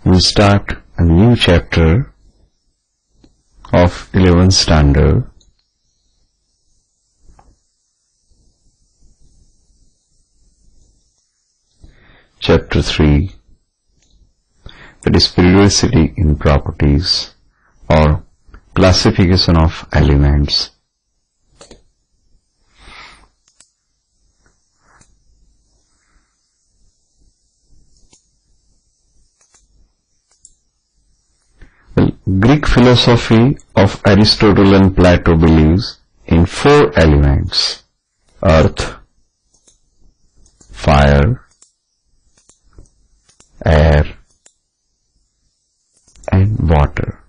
we start a new chapter of 11th standard. Chapter 3, that is periodicity in properties or classification of elements. Greek philosophy of Aristotle and Plato believes in 4 elements: earth, fire, air, and water.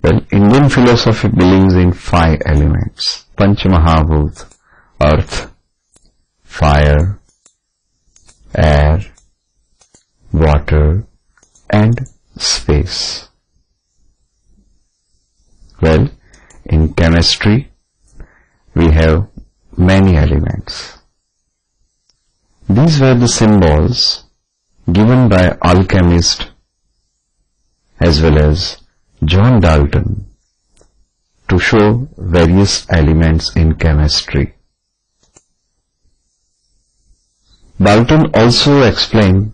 Well, Indian philosophy believes in 5 elements: Panchamahabhut, earth, fire, air, water, and space. Well, in chemistry, we have many elements. These were the symbols given by alchemist as well as John Dalton to show various elements in chemistry. Dalton also explained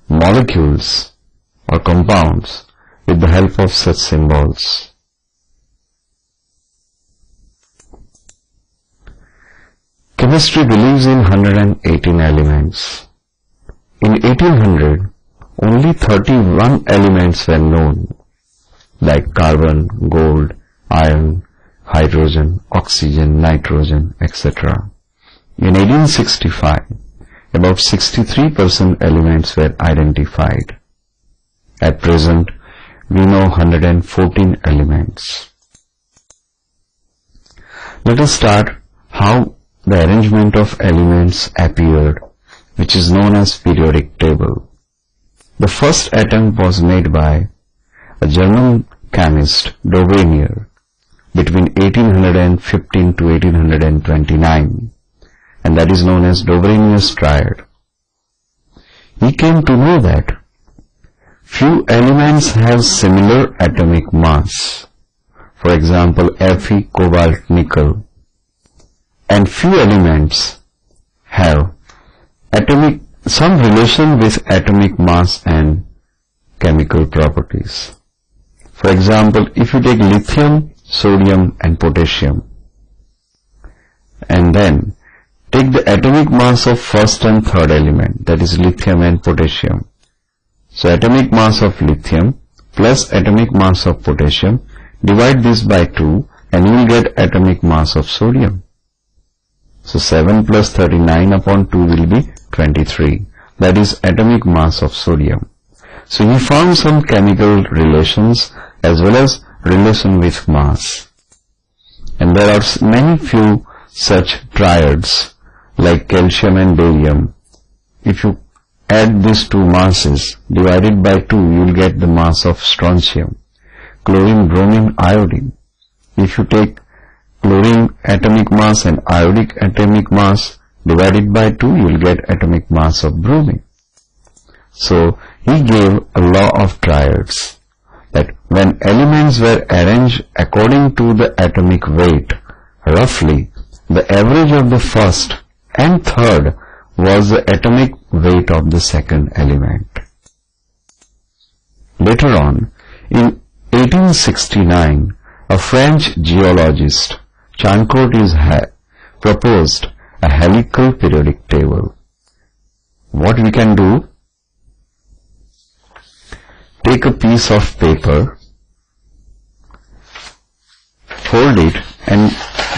molecules or compounds with the help of such symbols. Chemistry believes in 118 elements. In 1800, only 31 elements were known, like carbon, gold, iron, hydrogen, oxygen, nitrogen, etc. In 1865, about 63% elements were identified. At present, we know 114 elements. Let us start how the arrangement of elements appeared, which is known as periodic table. The first attempt was made by a German chemist, Dovenier, between 1815 to 1829, and that is known as Dovenier's triad. He came to know that few elements have similar atomic mass, for example Fe, cobalt, nickel, and few elements have some relation with atomic mass and chemical properties. For example, if you take lithium, sodium and potassium, and then take the atomic mass of first and third element, that is lithium and potassium. So atomic mass of lithium plus atomic mass of potassium, divide this by 2 and you will get atomic mass of sodium. So 7 plus 39 upon 2 will be 23. That is atomic mass of sodium. So he found some chemical relations as well as relation with mass. And there are many few such triads like calcium and barium. If you add these 2 masses divided by 2, you will get the mass of strontium. Chlorine, bromine, iodine. If you take chlorine atomic mass and iodic atomic mass divided by 2, you will get atomic mass of bromine. So he gave a law of triads, that when elements were arranged according to the atomic weight, roughly the average of the first and third was the atomic weight of the second element. Later on, in 1869, a French geologist, Chancourtois, proposed a helical periodic table. What we can do? Take a piece of paper, hold it and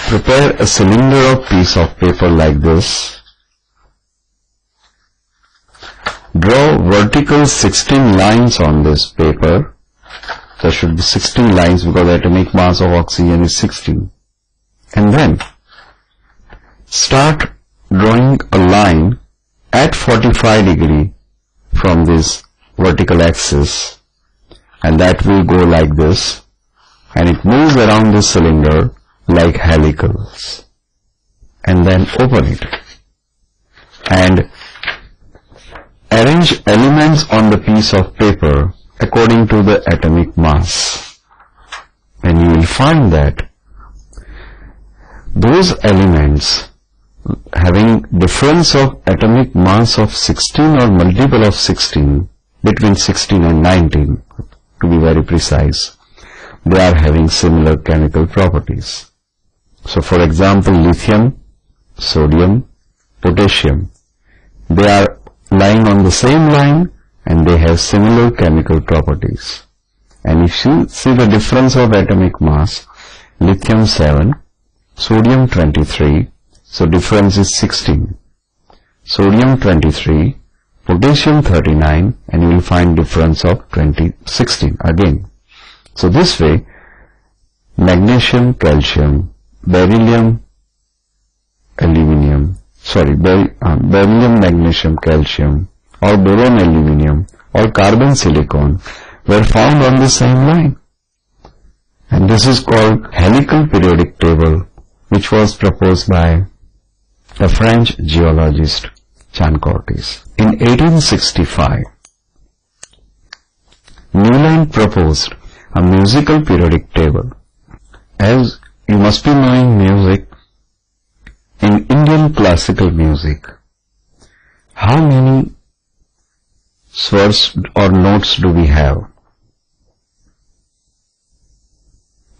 prepare a cylinder of piece of paper like this. Draw vertical 16 lines on this paper. There should be 16 lines because the atomic mass of oxygen is 16. And then start drawing a line at 45 degree from this vertical axis, and that will go like this, and it moves around the cylinder like helicals. And then open it and arrange arrange elements on the piece of paper according to the atomic mass. And you will find that those elements having difference of atomic mass of 16 or multiple of 16, between 16 and 19, to be very precise, they are having similar chemical properties. So for example, lithium, sodium, potassium, they are lying on the same line and they have similar chemical properties. And if you see the difference of atomic mass, lithium 7, sodium 23, so difference is 16. Sodium 23, potassium 39, and you will find difference of 16 again. So this way, magnesium, calcium, beryllium, beryllium, magnesium, calcium, or boron, aluminium, or carbon, silicon were found on the same line. And this is called helical periodic table, which was proposed by the French geologist Chancourtois. In 1865, Newlands proposed a musical periodic table. As you must be knowing music, in Indian classical music, how many swars or notes do we have?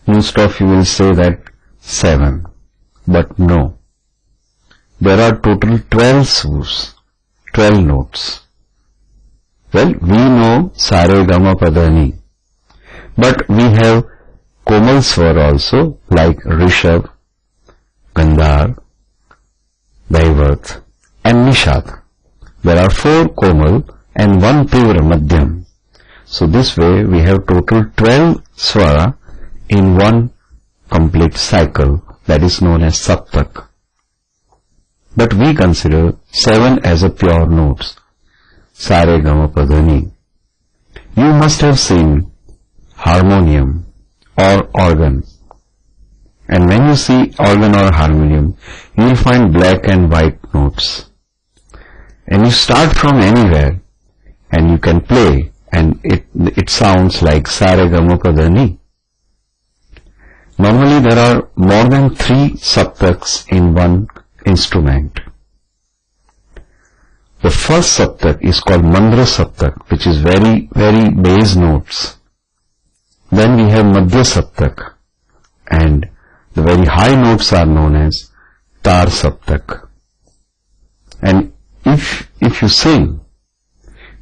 Most of you will say that 7, but no. There are total 12 swars, 12 notes. Well, we know sa re ga ma pa dha ni, but we have komal swar also, like Rishabh, Gandhar, Daivat, and Nishad. There are 4 komal and 1 tivra madhyam. So this way we have total 12 swara in one complete cycle, that is known as saptak. But we consider 7 as a pure notes. Sa re ga ma pa dha ni. You must have seen harmonium or organ. And when you see organ or harmonium, you will find black and white notes. And you start from anywhere and you can play, and it sounds like sa re ga ma pa dha ni. Normally there are more than 3 saptaks in one instrument. The first saptak is called Mandra saptak, which is very, very base notes. Then we have Madhya saptak, and the very high notes are known as Tar saptak. And if you sing,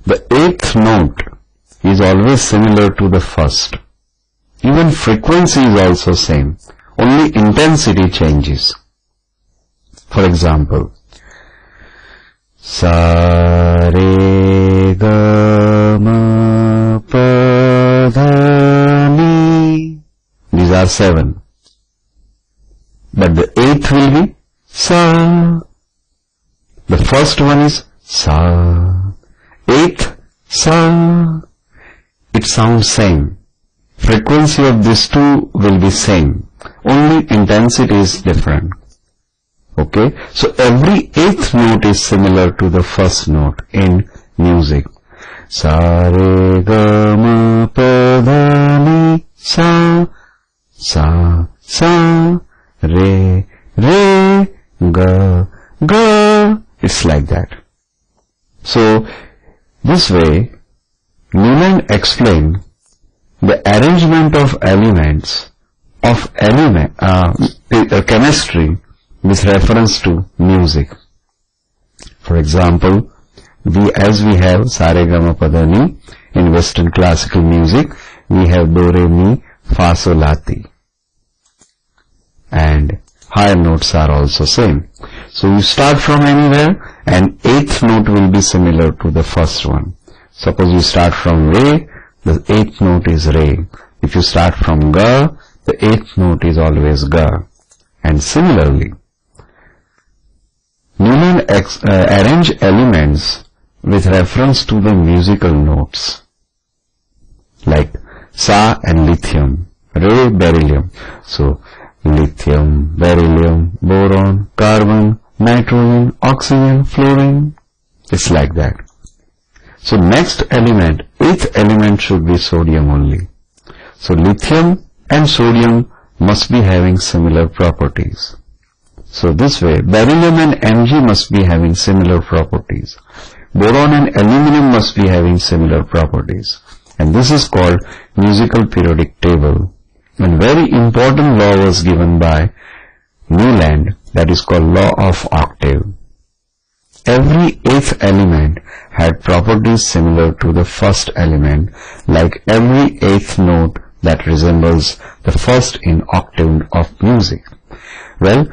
the 8th note is always similar to the first. Even frequency is also same, only intensity changes. For example, sa re ga ma pa dha ni. These are 7. But the 8th will be sa. The first one is sa. 8th sa. It sounds same. Frequency of these two will be same. Only intensity is different. Okay, so every 8th note is similar to the first note in music. Sa re ga ma pa dha ni sa, sa, sa, re, re, ga, ga. It's like that. So this way, Newlands explained the arrangement of elements of chemistry with reference to music. For example, as we have sa re ga ma pa dha ni in Western classical music, we have do re mi fa sol la ti, and higher notes are also same. So you start from anywhere, and 8th note will be similar to the first one. Suppose you start from re, the 8th note is re. If you start from ga, the 8th note is always ga. And similarly, Newlands arrange elements with reference to the musical notes, like sa and lithium, re, beryllium. So lithium, beryllium, boron, carbon, nitrogen, oxygen, fluorine. It's like that. So next element, eighth element should be sodium only. So lithium and sodium must be having similar properties. So this way, beryllium and Mg must be having similar properties. Boron and aluminum must be having similar properties. And this is called musical periodic table. And very important law was given by Newlands, that is called law of octave. Every eighth element had properties similar to the first element, like every eighth note that resembles the first in octave of music. Well,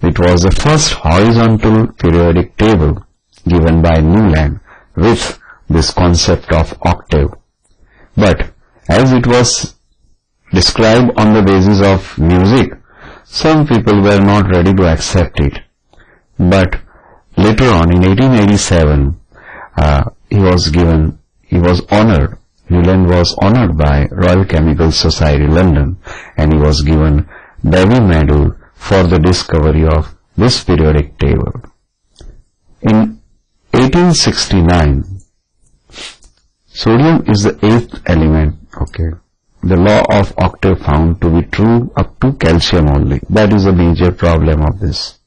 it was the first horizontal periodic table given by Newlands with this concept of octave. But as it was described on the basis of music, some people were not ready to accept it. But later on in 1887, Newlands was honored by Royal Chemical Society London, and he was given Davy Medal for the discovery of this periodic table. In 1869, sodium is the eighth element, okay. The law of octave found to be true up to calcium only. That is a major problem of this.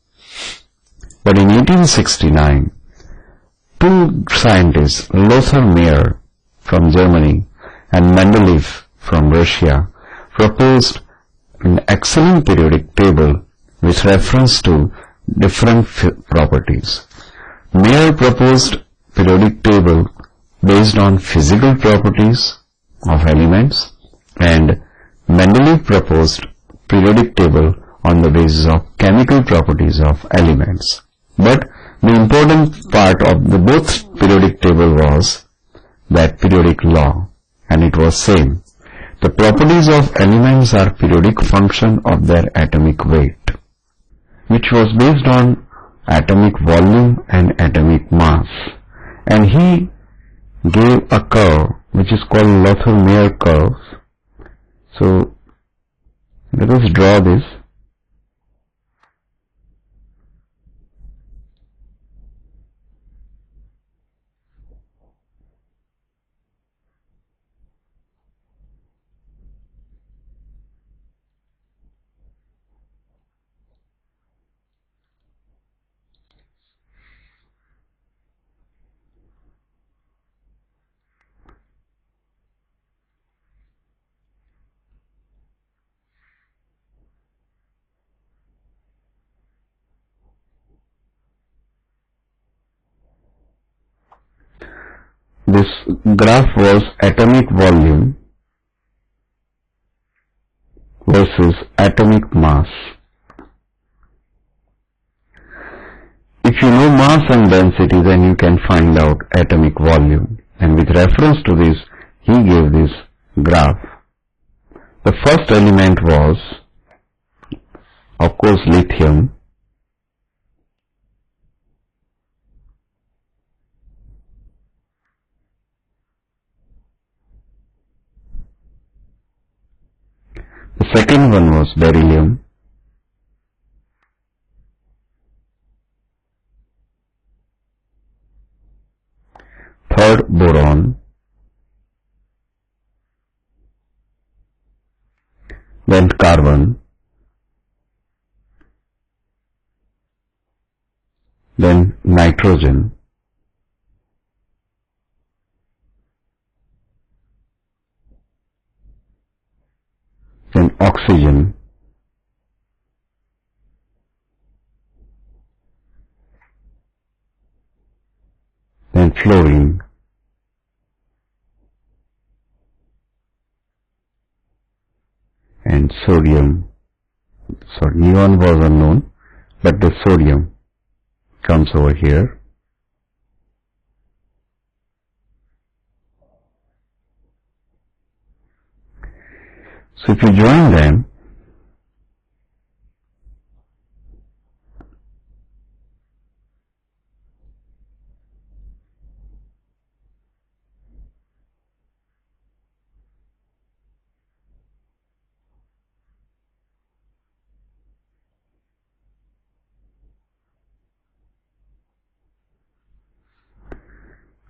But in 1869, two scientists, Lothar Meyer from Germany and Mendeleev from Russia, proposed an excellent periodic table with reference to different properties. Meyer proposed periodic table based on physical properties of elements, and Mendeleev proposed periodic table on the basis of chemical properties of elements. But the important part of the both periodic table was that periodic law, and it was same. The properties of elements are periodic function of their atomic weight, which was based on atomic volume and atomic mass. And he gave a curve which is called Lothar-Meyer curve. So let us draw this. This graph was atomic volume versus atomic mass. If you know mass and density, then you can find out atomic volume. And with reference to this, he gave this graph. The first element was, of course, lithium. The second one was beryllium. Third, boron. Then carbon. Then nitrogen. Then oxygen, then fluorine, and sodium. So neon was unknown, but the sodium comes over here. So if you join them,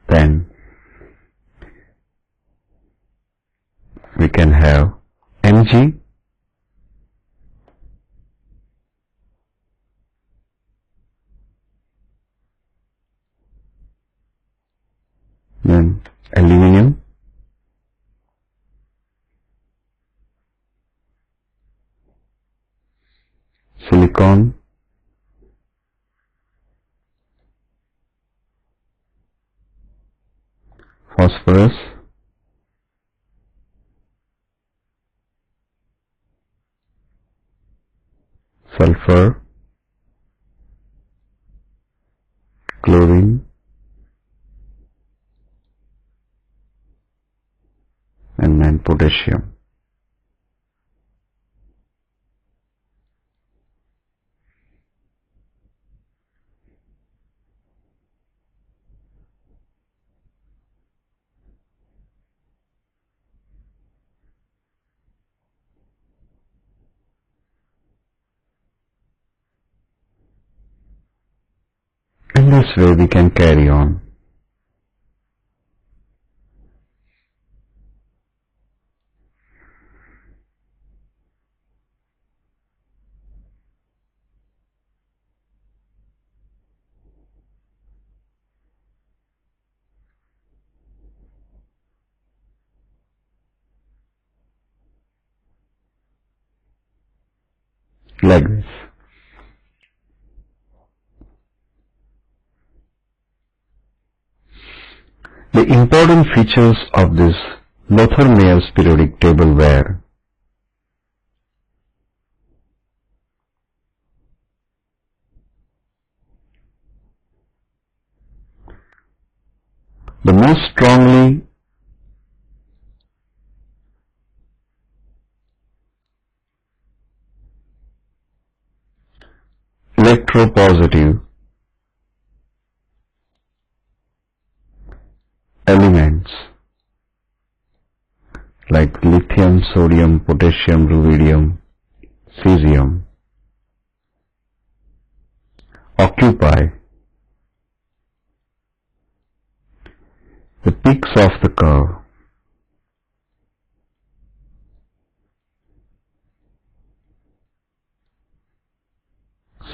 then have MG, then aluminium, silicon, phosphorus, sulfur, chlorine, and then potassium. In this way we can carry on. Like this. The important features of this Lothar-Mayer's periodic table were: the most strongly electropositive elements like lithium, sodium, potassium, rubidium, cesium occupy the peaks of the curve.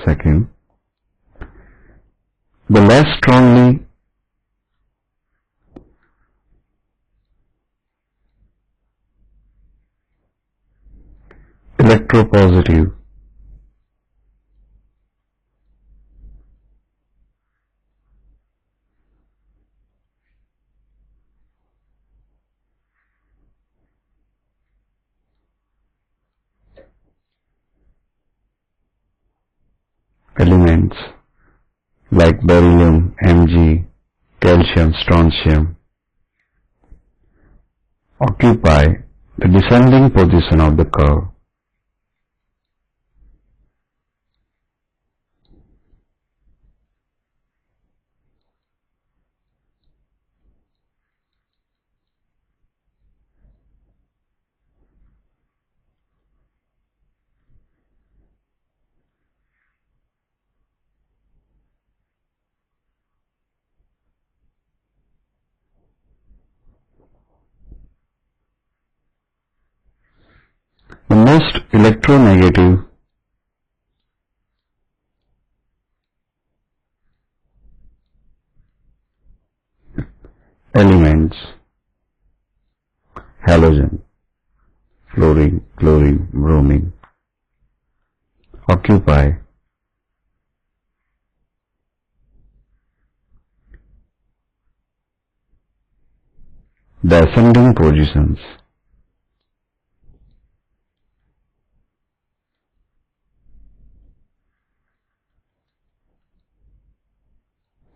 Second, the less strongly electropositive elements like beryllium, Mg, calcium, strontium occupy the descending position of the curve. The most electronegative elements, halogen, fluorine, chlorine, bromine, occupy the ascending positions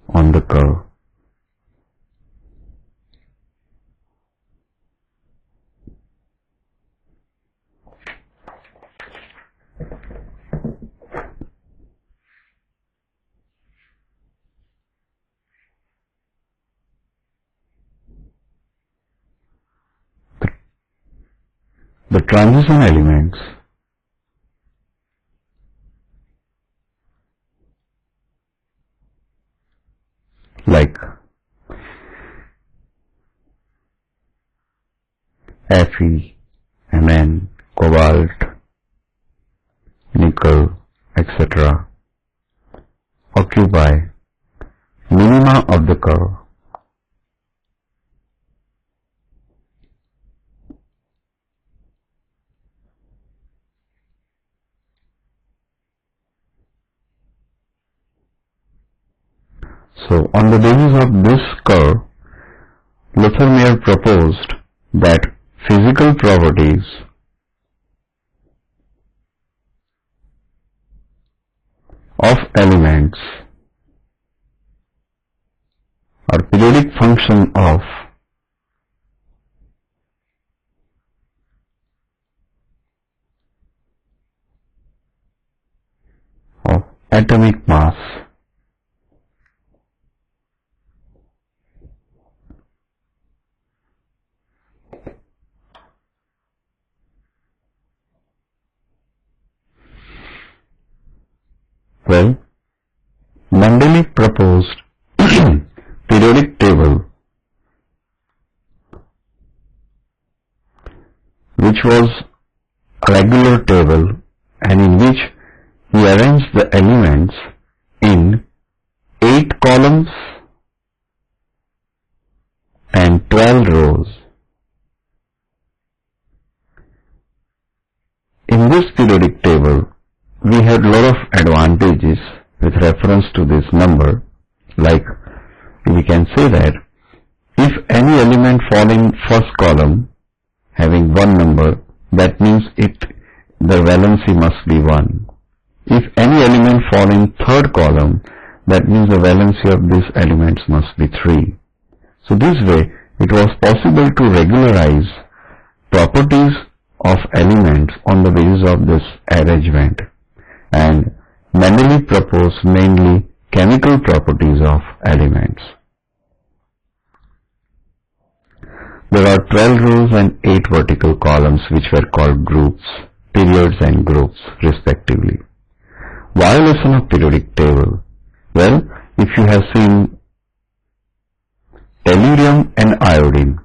on the curve. The transition elements like Fe, Mn, cobalt, nickel, etc. occupy minima of the curve. So, on the basis of this curve, Luthermeyer proposed that physical properties of elements or periodic function of atomic mass Well, Mendeleev proposed periodic table which was a regular table and in which he arranged the elements in 8 columns and 12 rows. In this periodic table, we had a lot of advantages with reference to this number, like we can say that if any element fall in first column having one number, that means the valency must be 1. If any element fall in third column, that means the valency of these elements must be 3. So this way it was possible to regularize properties of elements on the basis of this arrangement. And Mendeleev proposed mainly chemical properties of elements. There are 12 rows and 8 vertical columns which were called groups, periods and groups respectively. Violation of periodic table. Well, if you have seen tellurium and iodine,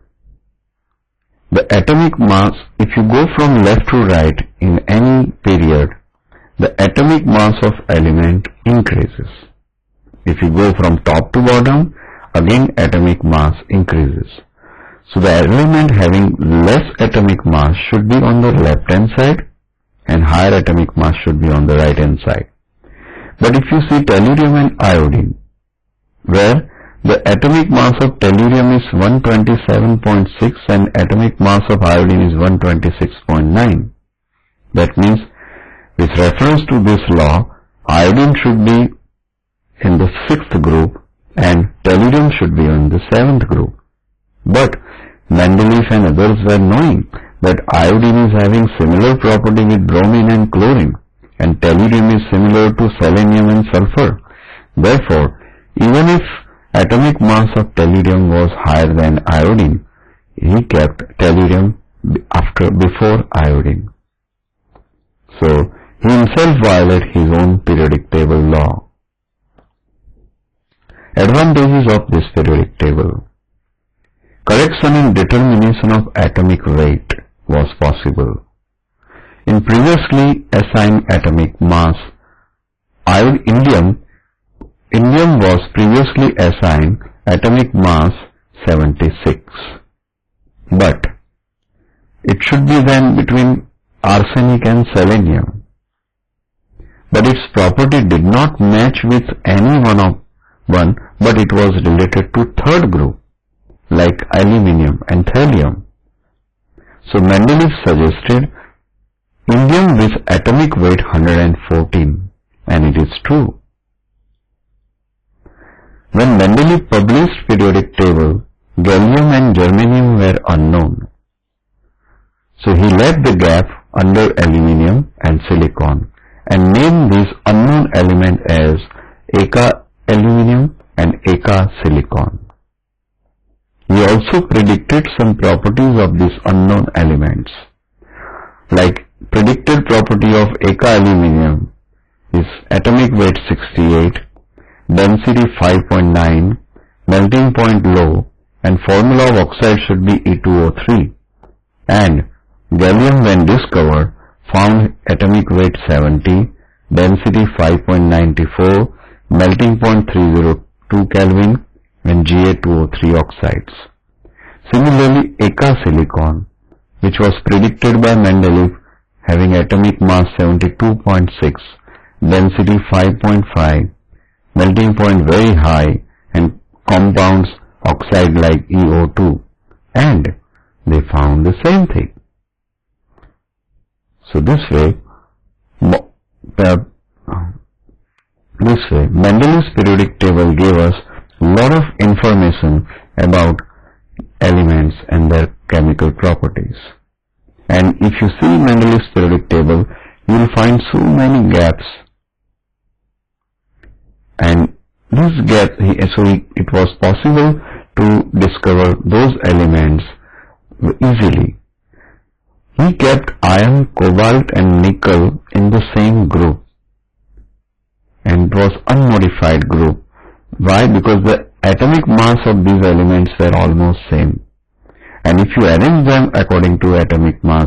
the atomic mass, if you go from left to right in any period, the atomic mass of element increases. If you go from top to bottom, again atomic mass increases. So the element having less atomic mass should be on the left hand side and higher atomic mass should be on the right hand side. But if you see tellurium and iodine, where the atomic mass of tellurium is 127.6 and atomic mass of iodine is 126.9, that means with reference to this law, iodine should be in the 6th group and tellurium should be in the 7th group. But Mendeleev and others were knowing that iodine is having similar property with bromine and chlorine and tellurium is similar to selenium and sulfur. Therefore, even if atomic mass of tellurium was higher than iodine, he kept tellurium before iodine. So, he himself violated his own periodic table law. Advantages of this periodic table. Correction and determination of atomic weight was possible. In previously assigned atomic mass, indium was previously assigned atomic mass 76. But it should be then between arsenic and selenium. But its property did not match with any one, but it was related to third group, like aluminium and thallium. So Mendeleev suggested indium with atomic weight 114, and it is true. When Mendeleev published periodic table, gallium and germanium were unknown. So he left the gap under aluminium and silicon and named this unknown element as Eka aluminium and Eka silicon. He also predicted some properties of these unknown elements. Like predicted property of Eka aluminium is atomic weight 68, density 5.9, melting point low, and formula of oxide should be E2O3, and Gallium, when discovered, found atomic weight 70, density 5.94, melting point 302 Kelvin, and Ga2O3 oxides. Similarly, Eka silicon, which was predicted by Mendeleev, having atomic mass 72.6, density 5.5, melting point very high, and compounds oxide like EO2, and they found the same thing. So this way, Mendeleev's periodic table gave us a lot of information about elements and their chemical properties. And if you see Mendeleev's periodic table, you will find so many gaps. And this gap, it was possible to discover those elements easily. He kept iron, cobalt and nickel in the same group, and it was unmodified group. Why? Because the atomic mass of these elements were almost same. And if you arrange them according to atomic mass,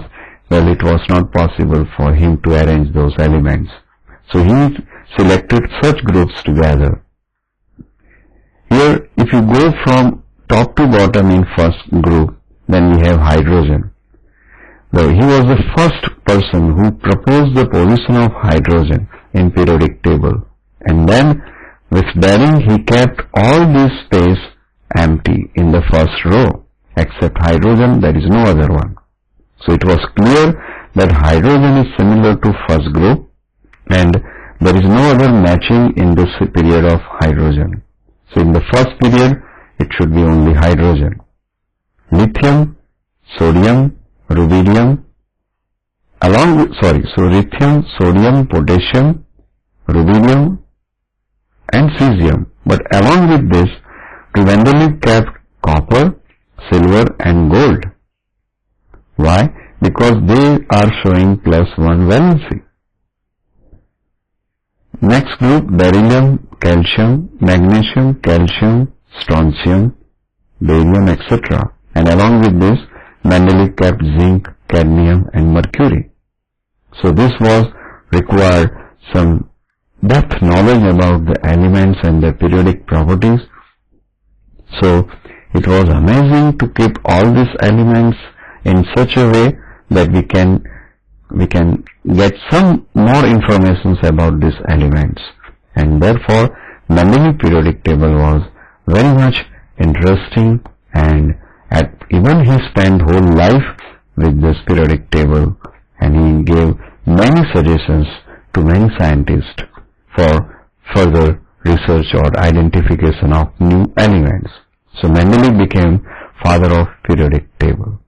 well, it was not possible for him to arrange those elements. So he selected such groups together. Here, if you go from top to bottom in first group, then we have hydrogen. Now, he was the first person who proposed the position of hydrogen in periodic table. And then, with bearing, he kept all this space empty in the first row. Except hydrogen, there is no other one. So it was clear that hydrogen is similar to first group, and there is no other matching in this period of hydrogen. So in the first period, it should be only hydrogen. Lithium, sodium, rubidium, lithium, sodium, potassium, rubidium, and cesium. But along with this, Mendeleev kept copper, silver and gold. Why? Because they are showing +1 valency. Next group, beryllium, calcium, magnesium, calcium, strontium, barium, etc. And along with this, Mendeleev kept zinc, cadmium and mercury. So this was required some depth knowledge about the elements and their periodic properties. So it was amazing to keep all these elements in such a way that we can get some more information about these elements. And therefore, Mendeleev periodic table was very much interesting, and even he spent whole life with this periodic table, and he gave many suggestions to many scientists for further research or identification of new elements. So Mendeleev became father of periodic table.